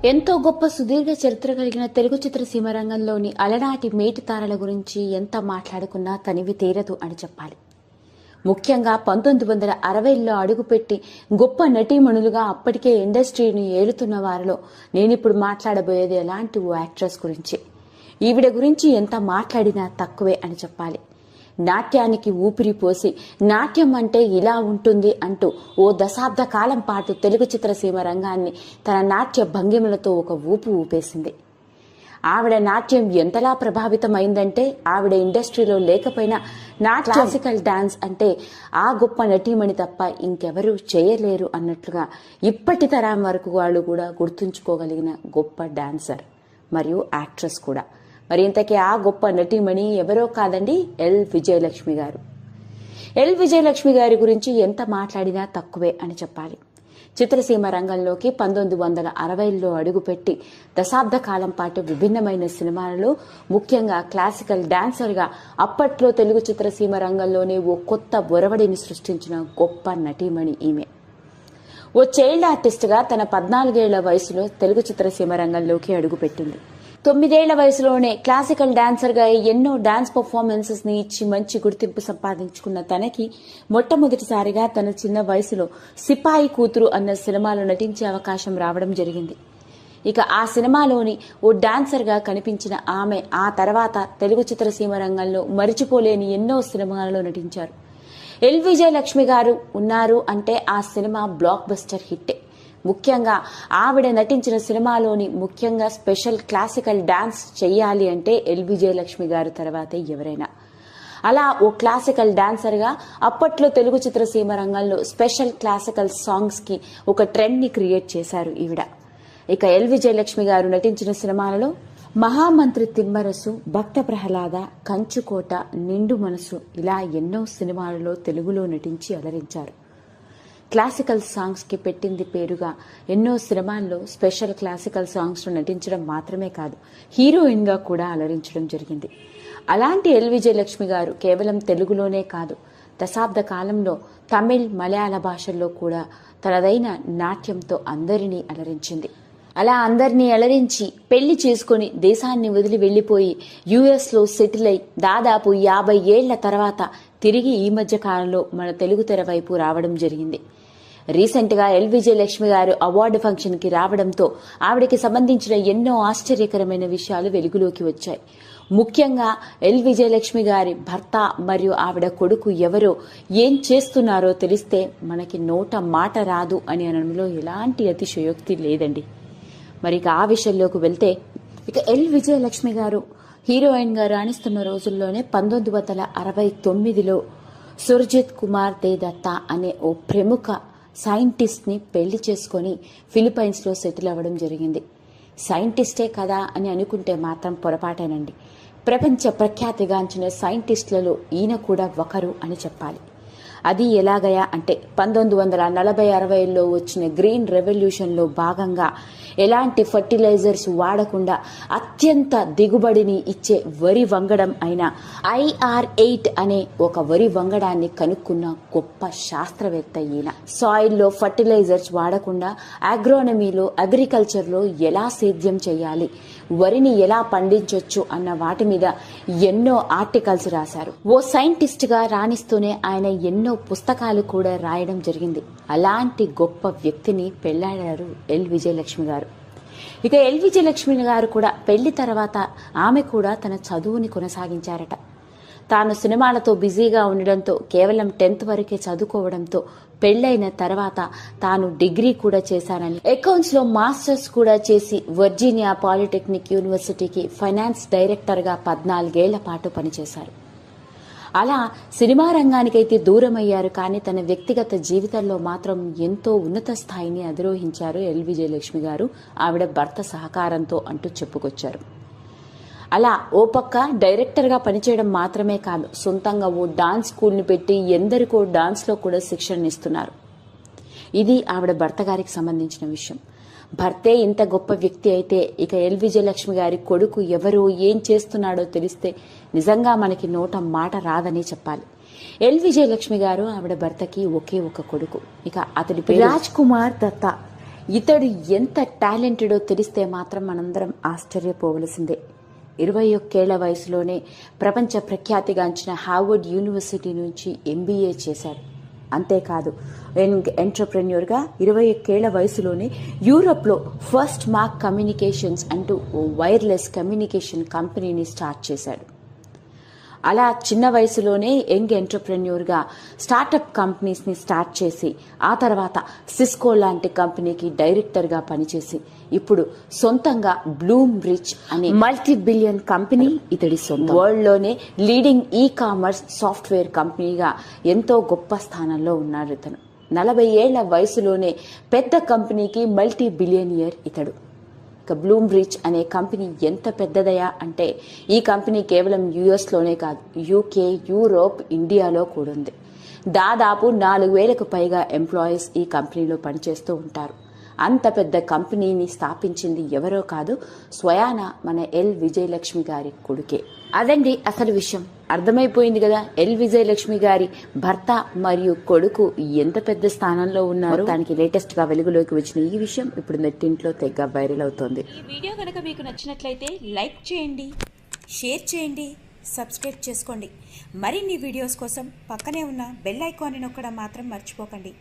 ఎంతో గొప్ప సుదీర్ఘ చరిత్ర కలిగిన తెలుగు చిత్రసీమ రంగంలోని అలనాటి మేటి తారల గురించి ఎంత మాట్లాడుకున్నా తనివి తీరదు అని చెప్పాలి. ముఖ్యంగా 1960లో అడుగుపెట్టి గొప్ప నటీమణులుగా అప్పటికే ఇండస్ట్రీని ఏలుతున్న వారిలో నేనిప్పుడు మాట్లాడబోయేది ఎలాంటి ఓ యాక్ట్రెస్ గురించి. ఈవిడ గురించి ఎంత మాట్లాడినా తక్కువే అని చెప్పాలి. నాట్యానికి ఊపిరి పోసి నాట్యం అంటే ఇలా ఉంటుంది అంటూ ఓ దశాబ్ద కాలం పాటు తెలుగు చిత్రసీమ రంగాన్ని తన నాట్య భంగిమలతో ఒక ఊపు ఊపేసింది. ఆవిడ నాట్యం ఎంతలా ప్రభావితమైందంటే ఆవిడ ఇండస్ట్రీలో లేకపోయినా క్లాసికల్ డాన్స్ అంటే ఆ గొప్ప నటీమణి తప్ప ఇంకెవరూ చేయలేరు అన్నట్లుగా ఇప్పటి తరం వరకు వాళ్ళు కూడా గుర్తుంచుకోగలిగిన గొప్ప డాన్సర్ మరియు యాక్ట్రెస్ కూడా. మరి ఇంతకీ ఆ గొప్ప నటీమణి ఎవరో కాదండి, ఎల్ విజయలక్ష్మి గారు. ఎల్ విజయలక్ష్మి గారి గురించి ఎంత మాట్లాడినా తక్కువే అని చెప్పాలి. చిత్రసీమ రంగంలోకి 1960లో అడుగుపెట్టి దశాబ్ద కాలం పాటు విభిన్నమైన సినిమాలలో ముఖ్యంగా క్లాసికల్ డాన్సర్గా అప్పట్లో తెలుగు చిత్రసీమ రంగంలోనే ఓ కొత్త ఒరవడిని సృష్టించిన గొప్ప నటీమణి ఈమె. ఓ చైల్డ్ ఆర్టిస్ట్గా తన 14 ఏళ్ల వయసులో తెలుగు చిత్రసీమ రంగంలోకి అడుగుపెట్టింది. 9 ఏళ్ల వయసులోనే క్లాసికల్ డాన్సర్గా ఎన్నో డాన్స్ పర్ఫార్మెన్సెస్ ని ఇచ్చి మంచి గుర్తింపు సంపాదించుకున్న తనకి మొట్టమొదటిసారిగా తన చిన్న వయసులో సిపాయి కూతురు అన్న సినిమాలో నటించే అవకాశం రావడం జరిగింది. ఇక ఆ సినిమాలోని ఓ డాన్సర్గా కనిపించిన ఆమె ఆ తర్వాత తెలుగు చిత్రసీమ రంగంలో మరిచిపోలేని ఎన్నో సినిమాలలో నటించారు. ఎల్ విజయలక్ష్మి గారు ఉన్నారు అంటే ఆ సినిమా బ్లాక్ బస్టర్ హిట్టే. ముఖ్యంగా ఆవిడ నటించిన సినిమాలోని ముఖ్యంగా స్పెషల్ క్లాసికల్ డాన్స్ చెయ్యాలి అంటే ఎల్ విజయలక్ష్మి గారు తర్వాతే ఎవరైనా. అలా ఓ క్లాసికల్ డాన్సర్గా అప్పట్లో తెలుగు చిత్రసీమ రంగంలో స్పెషల్ క్లాసికల్ సాంగ్స్ కి ఒక ట్రెండ్ ని క్రియేట్ చేశారు ఈవిడ. ఇక ఎల్ విజయలక్ష్మి గారు నటించిన సినిమాలలో మహామంత్రి తిమ్మరసు, భక్త ప్రహ్లాద, కంచుకోట, నిండు మనసు ఇలా ఎన్నో సినిమాలలో తెలుగులో నటించి అలరించారు. క్లాసికల్ సాంగ్స్ కి పెట్టింది పేరుగా ఎన్నో సినిమాల్లో స్పెషల్ క్లాసికల్ సాంగ్స్ లో నటించడం మాత్రమే కాదు, హీరోయిన్ గా కూడా అలరించడం జరిగింది. అలాంటి ఎల్ విజయలక్ష్మి గారు కేవలం తెలుగులోనే కాదు, దశాబ్ద కాలంలో తమిళ్, మలయాళ భాషల్లో కూడా తనదైన నాట్యంతో అందరినీ అలరించింది. అలా అందరినీ అలరించి పెళ్లి చేసుకుని దేశాన్ని వదిలి వెళ్లిపోయి యుఎస్ లో సెటిల్ అయి దాదాపు 50 ఏళ్ల తర్వాత తిరిగి ఈ మధ్య కాలంలో మన తెలుగు తెర వైపు రావడం జరిగింది. రీసెంట్ గా ఎల్ విజయలక్ష్మి గారు అవార్డు ఫంక్షన్ కి రావడంతో ఆవిడకి సంబంధించిన ఎన్నో ఆశ్చర్యకరమైన విషయాలు వెలుగులోకి వచ్చాయి. ముఖ్యంగా ఎల్ విజయలక్ష్మి గారి భర్త మరియు ఆవిడ కొడుకు ఎవరో ఏం చేస్తున్నారో తెలిస్తే మనకి నోట మాట రాదు అని అనడంలో ఎలాంటి అతిశయోక్తి లేదండి. మరి ఇక ఆ విషయంలోకి వెళ్తే, ఇక ఎల్ విజయలక్ష్మి గారు హీరోయిన్ గా రాణిస్తున్న రోజుల్లోనే 1969లో సుర్జిత్ కుమార్ దే దత్తా అనే ఓ ప్రముఖ సైంటిస్ట్ ని పెళ్లి చేసుకుని ఫిలిప్పైన్స్ లో సెటిల్ అవ్వడం జరిగింది. సైంటిస్టే కదా అని అనుకుంటే మాత్రం పొరపాటేనండి. ప్రపంచ ప్రఖ్యాతిగాంచిన సైంటిస్టులలో ఈయన కూడా ఒకరు అని చెప్పాలి. అది ఎలాగయా అంటే 1940-60లో వచ్చిన గ్రీన్ రెవల్యూషన్ లో భాగంగా ఎలాంటి ఫర్టిలైజర్స్ వాడకుండా అత్యంత దిగుబడిని ఇచ్చే వరి వంగడం అయిన IR8 అనే ఒక వరి వంగడాన్ని కనుక్కున్న గొప్ప శాస్త్రవేత్త ఈయన. సాయిల్లో ఫర్టిలైజర్స్ వాడకుండా అగ్రోనమీలో, అగ్రికల్చర్లో ఎలా సేద్యం చేయాలి, వరిని ఎలా పండించొచ్చు అన్న వాటి మీద ఎన్నో ఆర్టికల్స్ రాశారు. ఓ సైంటిస్ట్ గా రాణిస్తూనే ఆయన ఎన్నో పుస్తకాలు కూడా రాయడం జరిగింది. అలాంటి గొప్ప వ్యక్తిని పెళ్లాడారు ఎల్ విజయలక్ష్మి గారు. ఇక ఎల్ విజయలక్ష్మి గారు కూడా పెళ్లి తర్వాత ఆమె కూడా తన చదువుని కొనసాగించారట. తాను సినిమాలతో బిజీగా ఉండడంతో కేవలం 10th వరకే చదువుకోవడంతో పెళ్లైన తర్వాత తాను డిగ్రీ కూడా చేశానని, అకౌంట్స్ లో మాస్టర్స్ కూడా చేసి వర్జీనియా పాలిటెక్నిక్ యూనివర్సిటీకి ఫైనాన్స్ డైరెక్టర్ గా 14 ఏళ్ల పాటు పనిచేశారు. అలా సినిమా రంగానికైతే దూరమయ్యారు, కానీ తన వ్యక్తిగత జీవితంలో మాత్రం ఎంతో ఉన్నత స్థాయిని అధిరోహించారు ఎల్ విజయలక్ష్మి గారు ఆవిడ భర్త సహకారంతో అంటూ చెప్పుకొచ్చారు. అలా ఓ పక్క డైరెక్టర్గా పనిచేయడం మాత్రమే కాదు, సొంతంగా ఓ డాన్స్ స్కూల్ని పెట్టి ఎందరికో డాన్స్లో కూడా శిక్షణ ఇస్తున్నారు. ఇది ఆవిడ భర్త గారికి సంబంధించిన విషయం. భర్తే ఇంత గొప్ప వ్యక్తి అయితే ఇక ఎల్ విజయలక్ష్మి గారి కొడుకు ఎవరు, ఏం చేస్తున్నాడో తెలిస్తే నిజంగా మనకి నోట మాట రాదని చెప్పాలి. ఎల్ విజయలక్ష్మి గారు ఆవిడ భర్తకి ఒకే ఒక కొడుకు. ఇక అతడి పేరు రాజ్ కుమార్ దత్తా. ఇతడు ఎంత టాలెంటెడో తెలిస్తే మాత్రం మనందరం ఆశ్చర్యపోవలసిందే. 21 వయసులోనే ప్రపంచ ప్రఖ్యాతిగాంచిన హార్వర్డ్ యూనివర్సిటీ నుంచి MBA చేశాడు. అంతేకాదు, ఎంటర్ప్రెన్యూర్గా 21 వయసులోనే యూరోప్లో ఫస్ట్ మార్క్ కమ్యూనికేషన్స్ అంటూ ఓ వైర్లెస్ కమ్యూనికేషన్ కంపెనీని స్టార్ట్ చేశాడు. అలా చిన్న వయసులోనే యంగ్ ఎంటర్ప్రెన్యూర్గా స్టార్టప్ కంపెనీస్ని స్టార్ట్ చేసి ఆ తర్వాత సిస్కో లాంటి కంపెనీకి డైరెక్టర్గా పనిచేసి ఇప్పుడు సొంతంగా బ్లూమ్ రిచ్ అనే మల్టీ-బిలియన్ కంపెనీ ఇతడి సొంతం. వరల్డ్లోనే లీడింగ్ కామర్స్ సాఫ్ట్వేర్ కంపెనీగా ఎంతో గొప్ప స్థానంలో ఉన్నాడు ఇతను. 40 ఏళ్ల వయసులోనే పెద్ద కంపెనీకి మల్టీ-బిలియనియర్ ఇతడు. బ్లూమ్ రిచ్ అనే కంపెనీ ఎంత పెద్దదయా అంటే ఈ కంపెనీ కేవలం యుఎస్లోనే కాదు, UK, యూరోప్, ఇండియాలో కూడా ఉంది. దాదాపు 4,000కు పైగా ఎంప్లాయీస్ ఈ కంపెనీలో పనిచేస్తూ ఉంటారు. అంత పెద్ద కంపెనీని స్థాపించింది ఎవరో కాదు, స్వయాన మన ఎల్ విజయలక్ష్మి గారి కొడుకే. అదండి అసలు విషయం. అర్థమైపోయింది కదా ఎల్ విజయలక్ష్మి గారి భర్త మరియు కొడుకు ఎంత పెద్ద స్థానంలో ఉన్నారు. దానికి లేటెస్ట్ గా వెలుగులోకి వచ్చిన ఈ విషయం ఇప్పుడు నెట్టింట్లో తెగ వైరల్ అవుతోంది. ఈ వీడియో కనుక మీకు నచ్చినట్లయితే లైక్ చేయండి, షేర్ చేయండి, సబ్స్క్రైబ్ చేసుకోండి. మరిన్ని వీడియోస్ కోసం పక్కనే ఉన్న బెల్ ఐకాన్ని నొక్కడం మాత్రం మర్చిపోకండి.